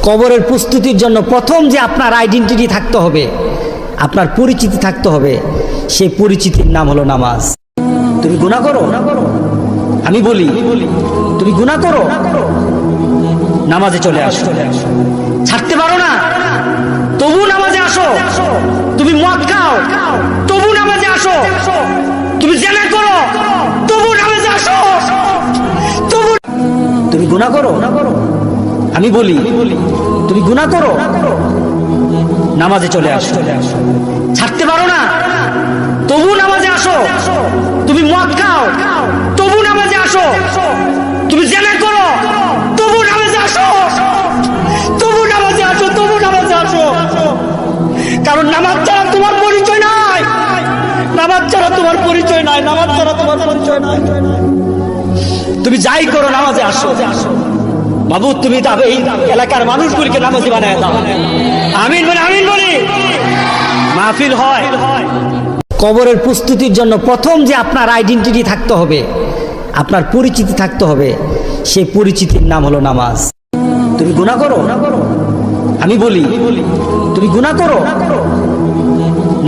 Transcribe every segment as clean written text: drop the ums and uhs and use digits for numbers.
কবরের প্রস্তুতির জন্য প্রথম যে আপনার আইডেন্টিটি থাকতে হবে, আপনার পরিচিতি থাকতে হবে, সেই পরিচিতির নাম হলো নামাজ। তুমি গুনাহ করো, আমি বলি তুমি গুনাহ করো, নামাজে চলে আসো। ছাড়তে পারো না, তবু নামাজে আসো। তুমি মদ খাও, তবু নামাজে আসো। তুমি জেনা করো, তবু নামাজে আসো। তবু তুমি গুনাহ করো, আমি বলি তুমি গুনাহ করো, নামাজে চলে আসো। ছাড়তে পারো না, তবু নামাজে আসো। তুমি মদ খাও, তবু নামাজে আসো। তুমি জেনা করো, তবু নামাজে আসো। তবু নামাজে আসো, তবু নামাজে আসো। কারণ নামাজ ছাড়া তোমার পরিচয় নাই, নামাজ ছাড়া তোমার পরিচয় নাই, নামাজ ছাড়া তোমার পরিচয় নাই। তুমি যাই করো, নামাজে আসো। বাবু তুমি তবে এই এলাকার মানুষগুলিকে নামাজি বানায় দাও। আমিন বলে, আমিন বলি, মাহফিল হয়। কবরের প্রস্তুতির জন্য প্রথম যে আপনার আইডেন্টিটি থাকতে হবে, আপনার পরিচিতি থাকতে হবে, সেই পরিচিতির নাম হলো নামাজ। তুমি গুনাহ করো, আমি বলি তুমি গুনাহ করো,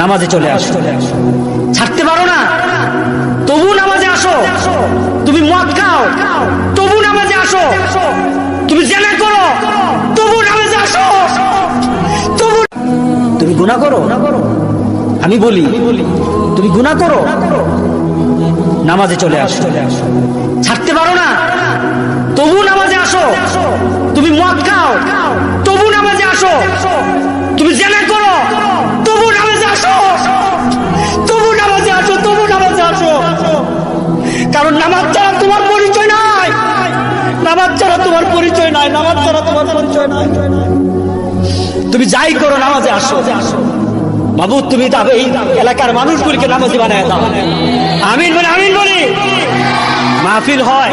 নামাজে চলে আসো। ছাড়তে পারো না, তবু নামাজে আসো। তুমি মদ খাও, তবু নামাজে আসো। তুমি জেনা করো, তবু নামাজে আসো। তবু তুমি গুনাহ করো, আমি বলি তুমি গুনাহ করো, নামাজে চলে আসো। ছাড়তে পারো না, তবু নামাজে আসো। তুমি মদ খাও, তবু নামাজে আসো। তুমি জেনা করো, তবু নামাজে আসো। তবু নামাজে আসো, তবু নামাজে আসো। কারণ নামাজ ছাড়া তোমার পরিচয় নাই, নামাজ ছাড়া তোমার পরিচয় নাই, নামাজ ছাড়া তোমার পরিচয় নাই। তুমি যাই করো, নামাজে আসো। বাবু তুমি তবে এই এলাকার মানুষগুলিকে নামাজি বানায় দাও। আমিন বলে, আমিন বলি, মাহফিল হয়।